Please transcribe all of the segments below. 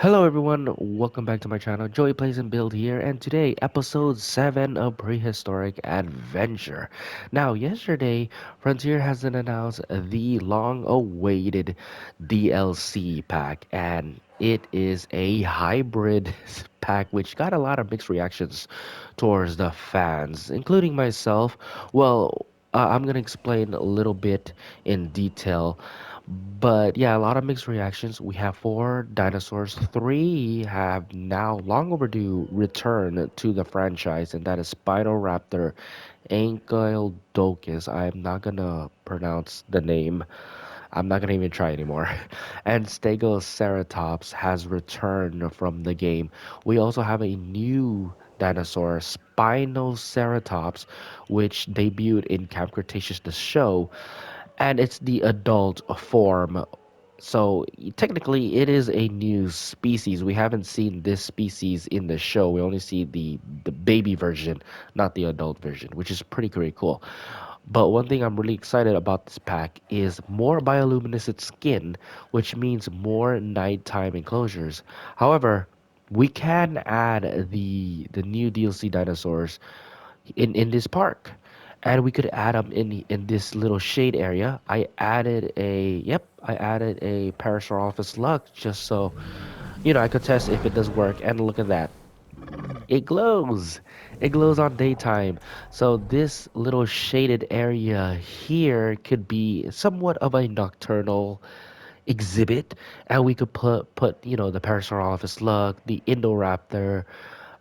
Hello everyone, welcome back to my channel. Joey Plays and Build here, and today episode 7 of Prehistoric Adventure. Now, yesterday, Frontier has announced the long-awaited DLC pack, and it is a hybrid pack which got a lot of mixed reactions towards the fans, including myself. I'm gonna explain a little bit in detail, but yeah, a lot of mixed reactions. We have four dinosaurs. Three have now long overdue return to the franchise, and that is Spinoraptor, Ankylodocus. I'm not gonna pronounce the name. I'm not gonna even try anymore. And Stegoceratops has returned from the game. We also have a new dinosaur, Spinoceratops, which debuted in Camp Cretaceous, the show, and it's the adult form. So technically, it is a new species. We haven't seen this species in the show. We only see the baby version, not the adult version, which is pretty cool. But one thing I'm really excited about this pack is more bioluminescent skin, which means more nighttime enclosures. However, we can add the new DLC dinosaurs in this park, and we could add them in this little shade area. I added a Parasaurolophus lux just so I could test if it does work. And look at that, it glows on daytime. So this little shaded area here could be somewhat of a nocturnal exhibit, and we could put the Parasaurolophus lug, the Indoraptor,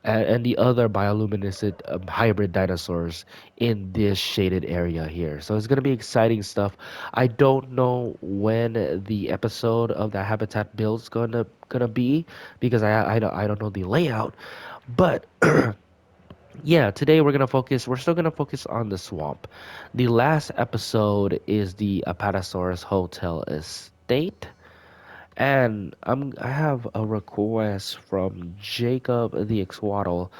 and the other bioluminescent hybrid dinosaurs in this shaded area here. So it's gonna be exciting stuff. I don't know when the episode of the habitat build's gonna be, because I don't know the layout, but yeah, today we're still gonna focus on the swamp. The last episode is the Apatosaurus Hotel Estate. And I have a request from Jacob the Exwaddle.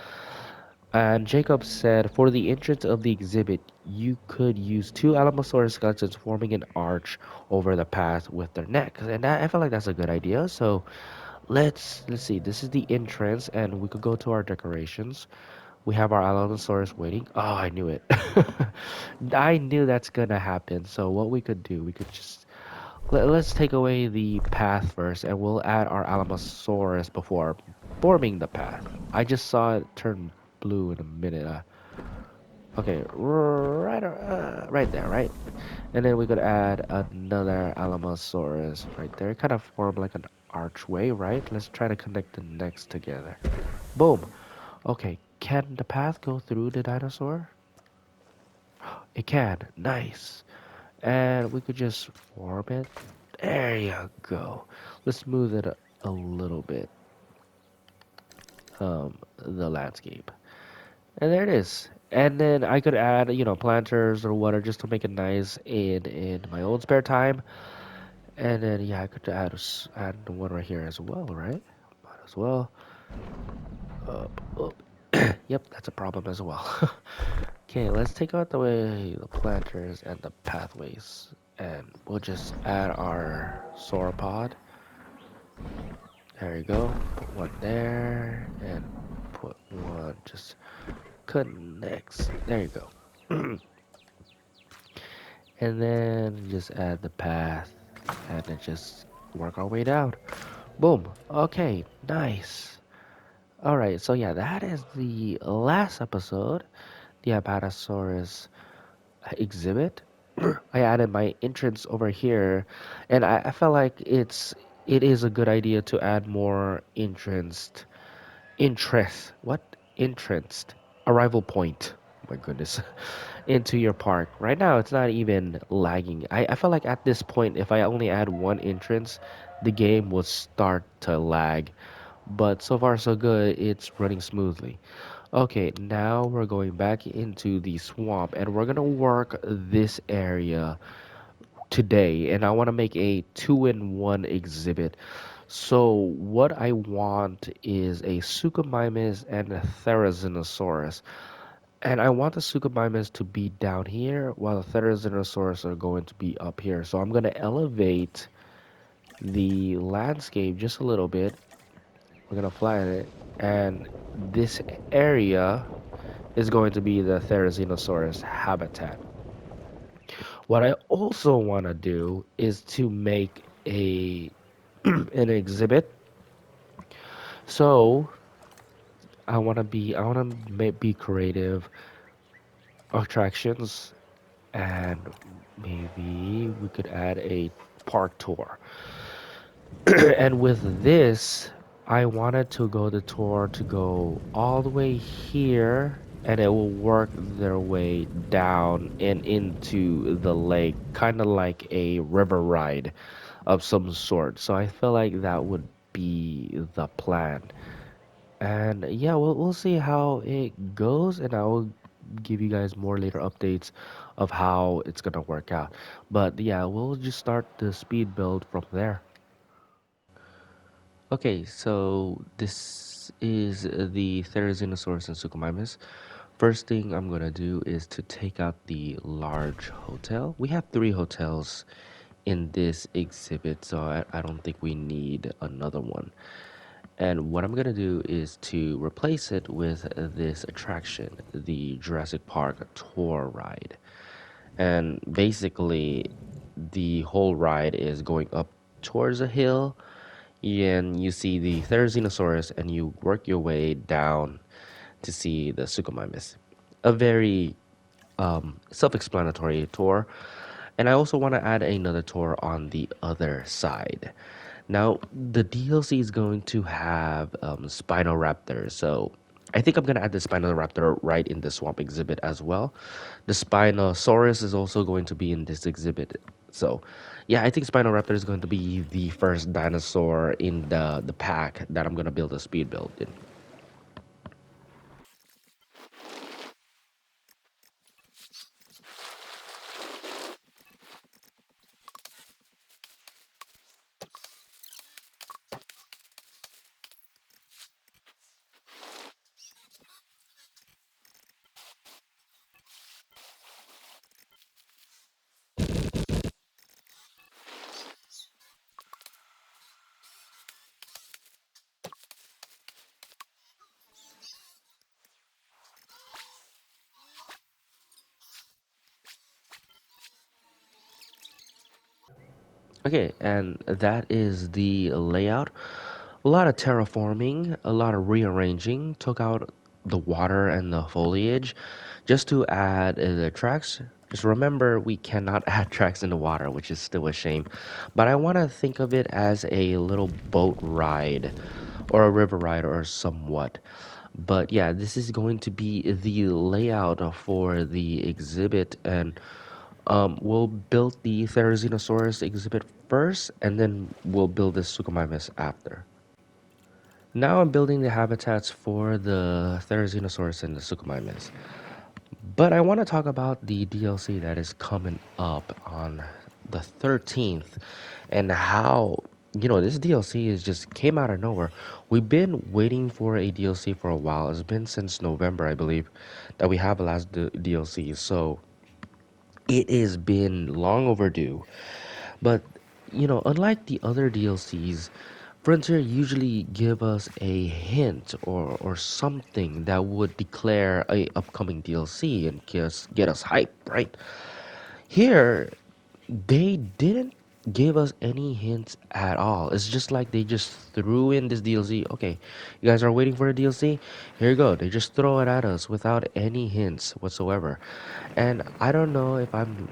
And Jacob said, for the entrance of the exhibit, you could use two Alamosaurus skeletons forming an arch over the path with their necks. And I feel like that's a good idea. So let's see. This is the entrance, and we could go to our decorations. We have our Allosaurus waiting. Oh, I knew it. I knew that's gonna happen. So what we could do, we could just let's take away the path first, and we'll add our Alamosaurus before forming the path. I just saw it turn blue in a minute. Okay, right there, right? And then we could add another Alamosaurus right there. Kind of form like an archway, right? Let's try to connect the necks together. Boom. Okay, can the path go through the dinosaur? It can. Nice. And we could just form it. There you go. Let's smooth it a little bit. The landscape. And there it is. And then I could add, planters or whatever just to make it nice in my own spare time. And then yeah, I could add the one right here as well, right? Might as well. Up. Yep, that's a problem as well. Okay, let's take out the way the planters and the pathways, and we'll just add our sauropod. There you go. Put one there, and put one just connects. There you go. And then just add the path, and then just work our way down. Boom. Okay, nice. All right, so yeah, that is the last episode, the Apatosaurus exhibit. I added my entrance over here, and I felt like it is a good idea to add more entrance arrival point. My goodness, into your park. Right now, it's not even lagging. I feel like at this point, if I only add one entrance, the game would start to lag. But so far so good, it's running smoothly. Okay, now we're going back into the swamp, and we're gonna work this area today, and I want to make a two-in-one exhibit. So what I want is a Suchomimus and a Therizinosaurus. And I want the Suchomimus to be down here while the Therizinosaurus are going to be up here. So I'm going to elevate the landscape just a little bit, We're gonna flatten it, and this area is going to be the Therizinosaurus habitat. What I also want to do is to make a an exhibit. So I want to be creative attractions, and maybe we could add a park tour. And with this, I wanted to go the tour to go all the way here, and it will work their way down and into the lake, kind of like a river ride of some sort. So I feel like that would be the plan. And yeah, we'll see how it goes, and I will give you guys more later updates of how it's gonna work out. But yeah, we'll just start the speed build from there. Okay, so this is the Therizinosaurus and Suchomimus. First thing I'm gonna do is to take out the large hotel. We have three hotels in this exhibit, so I don't think we need another one. And what I'm gonna do is to replace it with this attraction, the Jurassic Park tour ride. And basically, the whole ride is going up towards a hill, and you see the Therizinosaurus, and you work your way down to see the Suchomimus. A very self-explanatory tour. And I also want to add another tour on the other side. Now, the DLC is going to have Spinoraptor, so I think I'm going to add the Spinoraptor right in the swamp exhibit as well. The Spinosaurus is also going to be in this exhibit. So, yeah, I think Spinoraptor is going to be the first dinosaur in the pack that I'm going to build a speed build in. Okay, and that is the layout. A lot of terraforming, a lot of rearranging, took out the water and the foliage just to add the tracks. Just remember, we cannot add tracks in the water, which is still a shame. But I want to think of it as a little boat ride or a river ride or somewhat. But yeah, this is going to be the layout for the exhibit, and we'll build the Therizinosaurus exhibit first, and then we'll build the Suchomimus after. Now I'm building the habitats for the Therizinosaurus and the Suchomimus. But I want to talk about the DLC that is coming up on the 13th, and how, this DLC is just came out of nowhere. We've been waiting for a DLC for a while. It's been since November, I believe, that we have the last DLC. So it has been long overdue. But unlike the other DLCs, Frontier usually give us a hint or something that would declare a upcoming DLC and get us hyped, right? Here, they didn't give us any hints at all. It's just like they just threw in this DLC. Okay, you guys are waiting for a DLC? Here you go. They just throw it at us without any hints whatsoever. And I don't know if I'm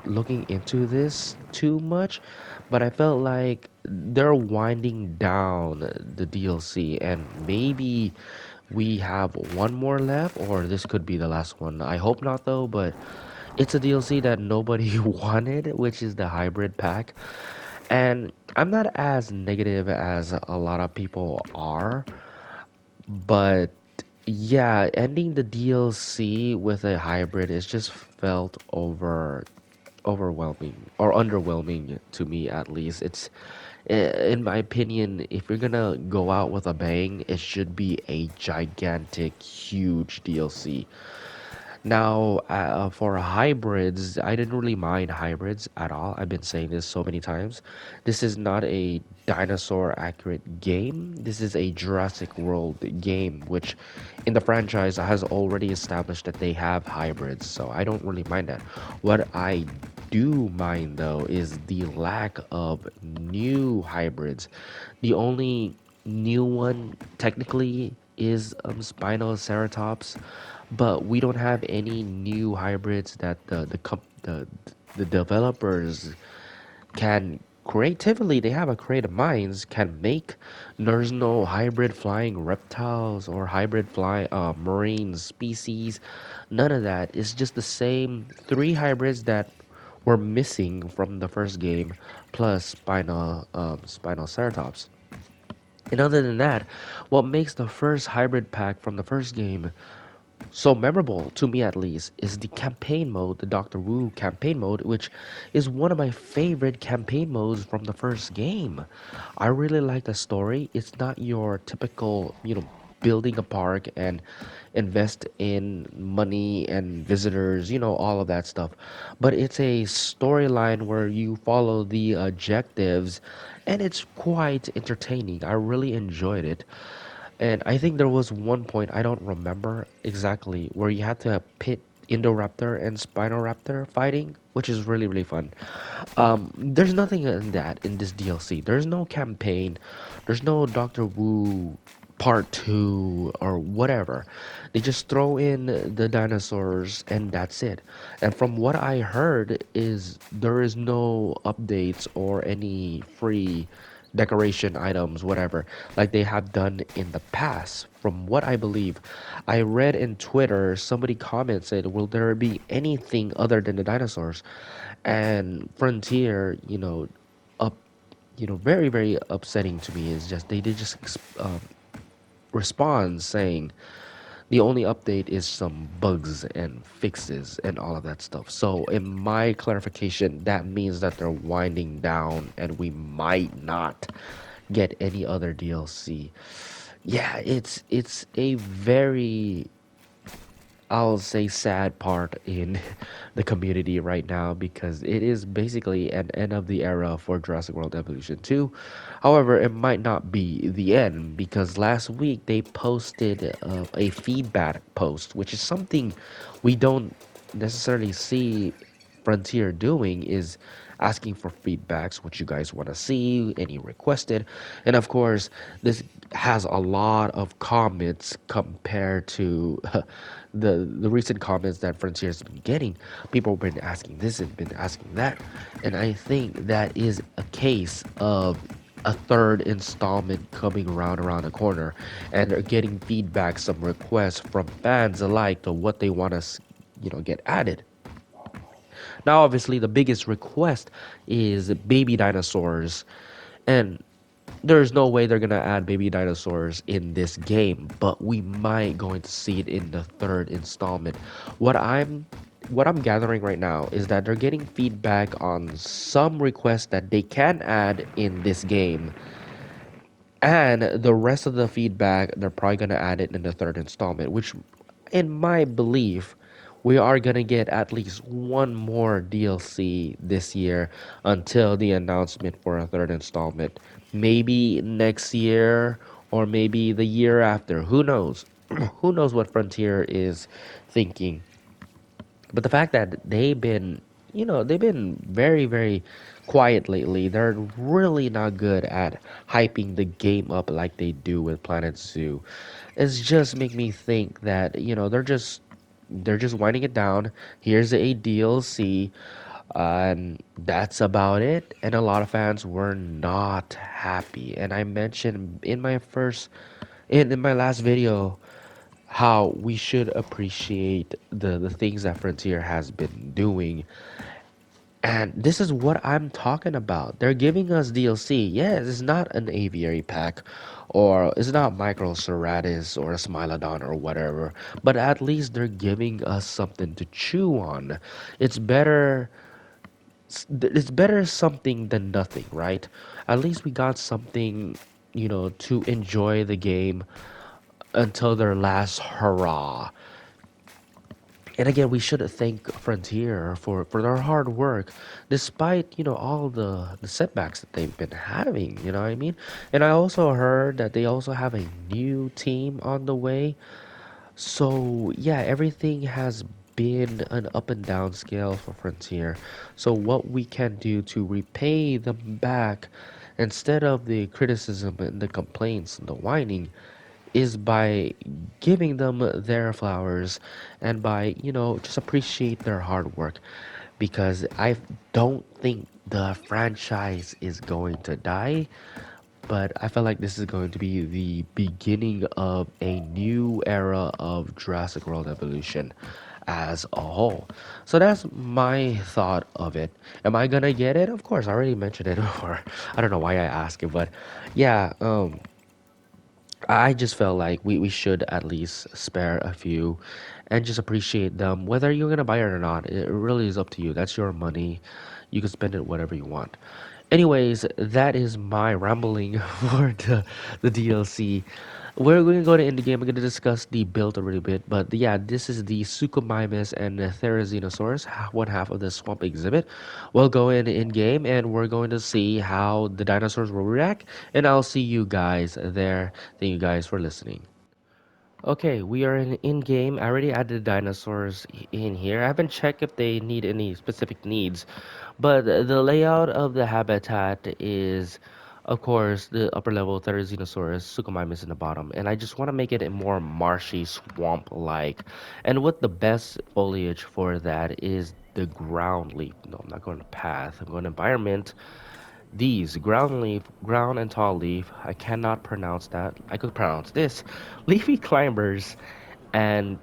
looking into this too much, but I felt like they're winding down the DLC, and maybe we have one more left, or this could be the last one. I hope not, though, but it's a DLC that nobody wanted, which is the hybrid pack. And I'm not as negative as a lot of people are, but yeah, ending the DLC with a hybrid is just felt overwhelming or underwhelming to me, at least. In my opinion, if you're gonna go out with a bang, it should be a gigantic, huge DLC. Now, for hybrids, I didn't really mind hybrids at all. I've been saying this so many times. This is not a dinosaur accurate game. This is a Jurassic World game, which in the franchise has already established that they have hybrids. So I don't really mind that. What I do mind though is the lack of new hybrids. The only new one technically is Spinoceratops, but we don't have any new hybrids that the developers can creatively, they have a creative minds can make. There's no hybrid flying reptiles or hybrid fly marine species, none of that. It's just the same three hybrids that were missing from the first game, plus Spinoceratops. And other than that, what makes the first hybrid pack from the first game so memorable, to me at least, is the campaign mode, the Doctor Wu campaign mode, which is one of my favorite campaign modes from the first game. I really like the story. It's not your typical, building a park and invest in money and visitors, all of that stuff. But it's a storyline where you follow the objectives, and it's quite entertaining. I really enjoyed it. And I think there was one point, I don't remember exactly, where you had to pit Indoraptor and Spinoraptor fighting, which is really, really fun. There's nothing in that in this DLC. There's no campaign, there's no Doctor Wu part 2 or whatever. They just throw in the dinosaurs and that's it. And from what I heard is there is no updates or any free decoration items, whatever, like they have done in the past. From what I believe, I read in Twitter, somebody commented, "Will there be anything other than the dinosaurs?" And Frontier, up, very very upsetting to me is just they did just respond saying the only update is some bugs and fixes and all of that stuff. So, in my clarification, that means that they're winding down and we might not get any other DLC. Yeah, it's a very, I'll say, sad part in the community right now because it is basically an end of the era for Jurassic World Evolution 2. However, it might not be the end because last week they posted a feedback post, which is something we don't necessarily see Frontier doing, is asking for feedbacks, what you guys want to see, any requested. And of course, this has a lot of comments compared to the recent comments that Frontier's been getting. People have been asking this and been asking that. And I think that is a case of a third installment coming around the corner, and they're getting feedback, some requests from fans alike to what they want to get added. Now, obviously, the biggest request is baby dinosaurs, and there's no way they're gonna add baby dinosaurs in this game, but we might going to see it in the third installment. What I'm what I'm gathering right now is that they're getting feedback on some requests that they can add in this game, and the rest of the feedback, they're probably going to add it in the third installment, which, in my belief, we are going to get at least one more DLC this year until the announcement for a third installment. Maybe next year or maybe the year after. Who knows? Who knows what Frontier is thinking? But the fact that they've been very, very quiet lately. They're really not good at hyping the game up like they do with Planet Zoo. It's just make me think that, they're just winding it down. Here's a DLC, and that's about it. And a lot of fans were not happy. And I mentioned in my last video how we should appreciate the things that Frontier has been doing. And this is what I'm talking about. They're giving us DLC. Yes, it's not an aviary pack, or it's not Microceratus or a Smilodon or whatever, but at least they're giving us something to chew on. It's better it's better something than nothing, right? At least we got something, to enjoy the game until their last hurrah. And again, we should thank Frontier for their hard work, despite all the setbacks that they've been having. You know what I mean? And I also heard that they also have a new team on the way. So yeah, everything has been an up and down scale for Frontier. So what we can do to repay them back, instead of the criticism and the complaints and the whining, is by giving them their flowers and by just appreciate their hard work, because I don't think the franchise is going to die, but I feel like this is going to be the beginning of a new era of Jurassic World evolution as a whole. So that's my thought of it. Am I gonna get it? Of course, I already mentioned it before. I don't know why I asked it, but yeah, I just felt like we should at least spare a few and just appreciate them. Whether you're gonna buy it or not, it really is up to you. That's your money. You can spend it whatever you want. Anyways, that is my rambling for the DLC. We're going to go to end the game. We're going to discuss the build a little bit. But yeah, this is the Suchomimus and the Therizinosaurus, one half of the swamp exhibit. We'll go in game and we're going to see how the dinosaurs will react. And I'll see you guys there. Thank you guys for listening. Okay, we are in game. I already added dinosaurs in here. I haven't checked if they need any specific needs, but the layout of the habitat is, of course, the upper level Therizinosaurus Suchomimus in the bottom, and I just want to make it a more marshy, swamp-like. And what the best foliage for that is the ground leaf. No, I'm not going to path. I'm going to environment. These ground leaf, ground and tall leaf. I cannot pronounce that. I could pronounce this. Leafy climbers, and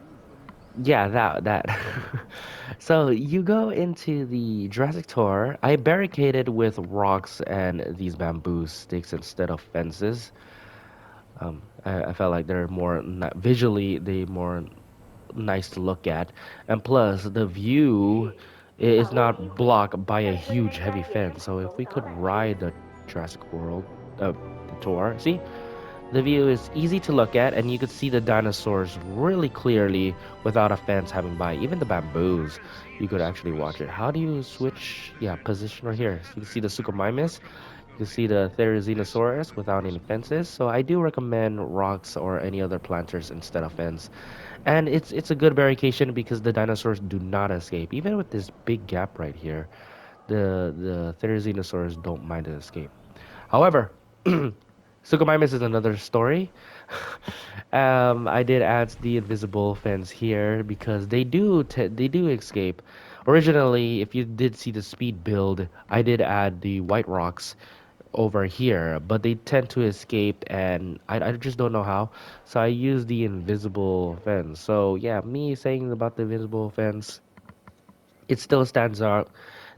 yeah, that. So you go into the Jurassic tour. I barricaded with rocks and these bamboo sticks instead of fences. I felt like they're more visually, they more nice to look at, and plus the view is not blocked by a huge heavy fence. So if we could ride the Jurassic World uh, tour, see, the view is easy to look at, and you could see the dinosaurs really clearly without a fence having by. Even the bamboos, you could actually watch it. How do you switch? Yeah, position right here. So you can see the Suchomimus. You can see the Therizinosaurus without any fences. So I do recommend rocks or any other planters instead of fence. And it's a good barricade because the dinosaurs do not escape. Even with this big gap right here, the Therizinosaurs don't mind to escape. However, Suchomimus is another story. I did add the invisible fence here because they do escape. Originally, if you did see the speed build, I did add the white rocks over here, but they tend to escape, and I just don't know how. So I use the invisible fence. So yeah, me saying about the invisible fence, it still stands out.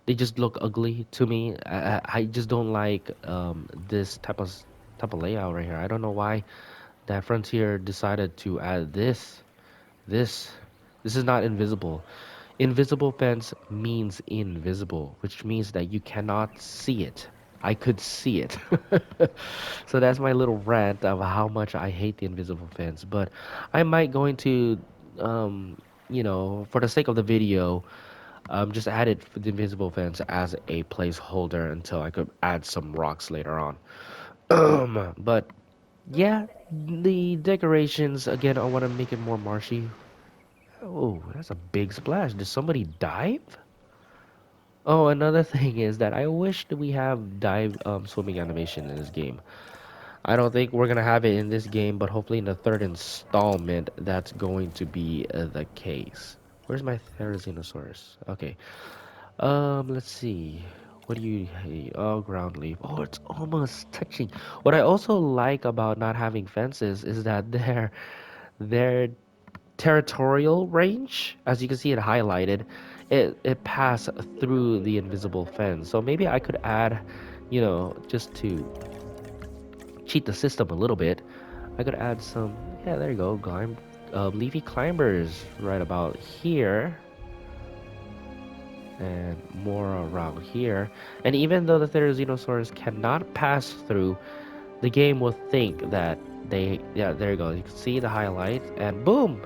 They just look ugly to me. I just don't like this type of layout right here. I don't know why that Frontier decided to add this. This is not invisible. Invisible fence means invisible, which means that you cannot see it. I could see it. So that's my little rant of how much I hate the invisible fence. But I might going to, for the sake of the video, just added the invisible fence as a placeholder until I could add some rocks later on. But yeah, the decorations again, I want to make it more marshy. Oh, that's a big splash. Did somebody dive? Oh, another thing is that I wish that we have dive swimming animation in this game. I don't think we're gonna have it in this game, but hopefully in the third installment, that's going to be the case. Where's my Therizinosaurus? Okay. Let's see. What do you hate? Oh, ground leaf. Oh, it's almost touching. What I also like about not having fences is that their territorial range, as you can see it highlighted, it passed through the invisible fence. So maybe I could add, just to cheat the system a little bit, I could add some. Yeah, there you go. Leafy climbers right about here and more around here. And even though the Therizinosaurus cannot pass through, the game will think that yeah, there you go. You can see the highlight, and boom!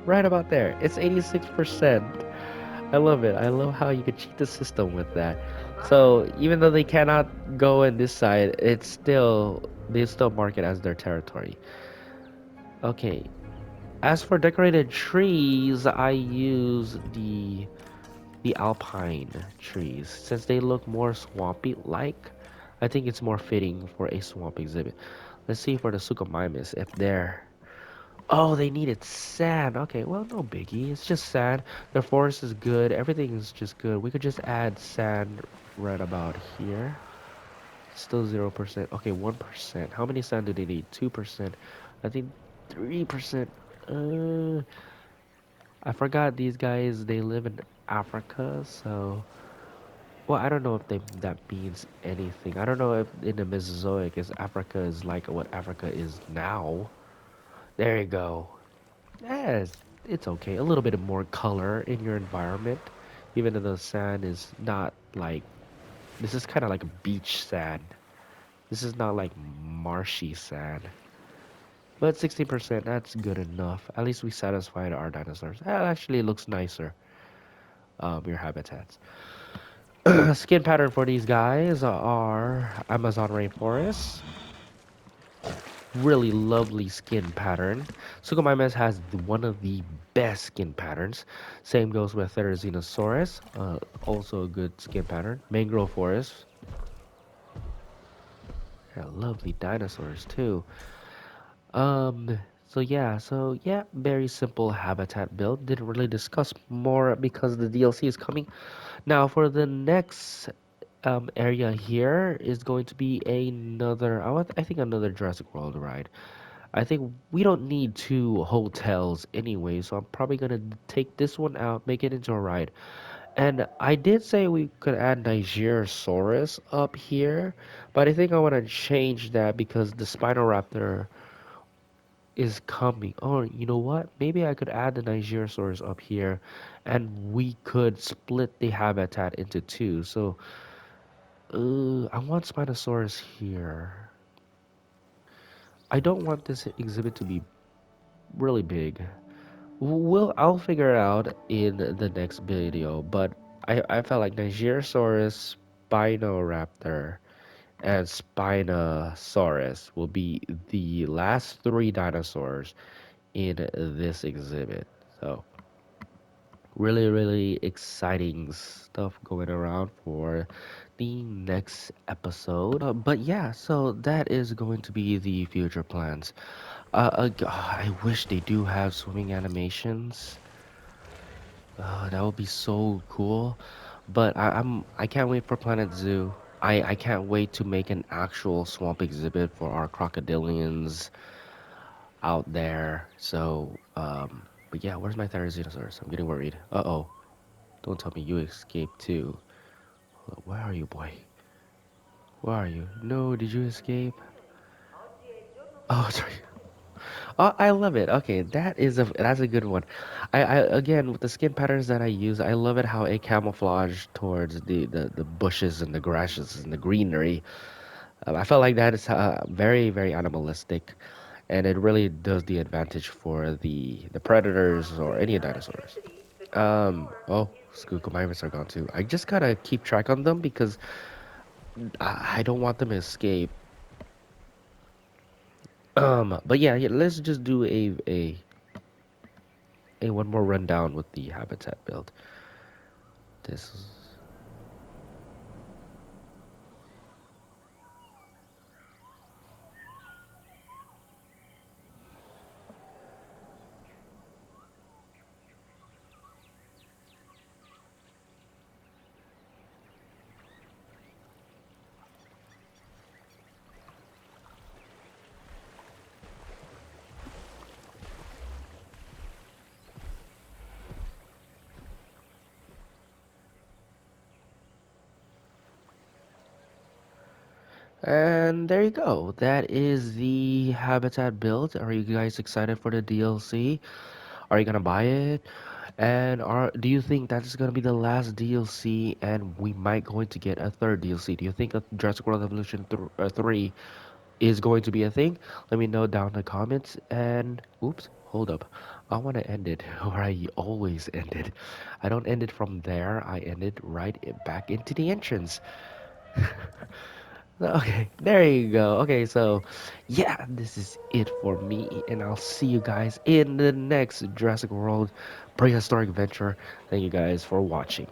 Right about there. It's 86%. I love it. I love how you could cheat the system with that. So even though they cannot go in this side, it's still they still mark it as their territory. Okay. As for decorated trees, I use the alpine trees since they look more swampy like. I think it's more fitting for a swamp exhibit. Let's see for the Suchomimus if they're oh, they needed sand. Okay, well, no biggie. It's just sand. The forest is good. Everything is just good. We could just add sand right about here. Still 0%. Okay, 1%. How many sand do they need? 2%. I think 3%. Uh, I forgot these guys, they live in Africa, so... Well, I don't know if that means anything. I don't know if in the Mesozoic is Africa is like what Africa is now. There you go. Yes, it's okay. A little bit of more color in your environment, even though the sand is not like this is kind of like a beach sand. This is not like marshy sand. But 16%, that's good enough. At least we satisfied our dinosaurs. That actually looks nicer, your habitats. Skin pattern for these guys are Amazon rainforest. Really lovely skin pattern. Suchomimus has one of the best skin patterns. Same goes with Therizinosaurus, also a good skin pattern. Mangrove forest, yeah, lovely dinosaurs too. So yeah, very simple habitat build. Didn't really discuss more because the DLC is coming. Now for the next area here is going to be another, I think another Jurassic World ride. I think we don't need two hotels anyway, so I'm probably gonna take this one out, make it into a ride. And I did say we could add Nigerosaurus up here, but I think I want to change that because the Spinoraptor is coming. Oh, you know what? Maybe I could add the Nigerosaurus up here, and we could split the habitat into two. So, I want Spinosaurus here. I don't want this exhibit to be really big. I'll figure it out in the next video, but I felt like Nigerosaurus, Spinoraptor, and Spinosaurus will be the last three dinosaurs in this exhibit. So really, really exciting stuff going around for the next episode. But yeah, so that is going to be the future plans. I wish they do have swimming animations. That would be so cool. But I can't wait for Planet Zoo. I can't wait to make an actual swamp exhibit for our crocodilians out there. So but yeah, where's my Therizinosaurus? I'm getting worried. Uh-oh. Don't tell me you escaped too. Where are you, boy? Where are you? No, did you escape? Oh, sorry. Oh, I love it. Okay, that's a good one. I again with the skin patterns that I use, I love it how it camouflage towards the bushes and the grasses and the greenery. I felt like that is very very animalistic, and it really does the advantage for the predators or any dinosaurs. Oh, Skookumivus are gone too. I just gotta keep track on them because I don't want them to escape. But yeah, let's just do a one more rundown with the habitat build. This is and there you go. That is the habitat build. Are you guys excited for the DLC? Are you gonna buy it? And do you think that's gonna be the last DLC and we might going to get a third DLC? Do you think a Jurassic World Evolution 3 is going to be a thing, let me know down in the comments. And oops, hold up. I want to end it where I always end it. I don't end it from there. I end it right back into the entrance. Okay, there you go. Okay, so yeah, this is it for me, and I'll see you guys in the next Jurassic World Prehistoric Adventure. Thank you guys for watching.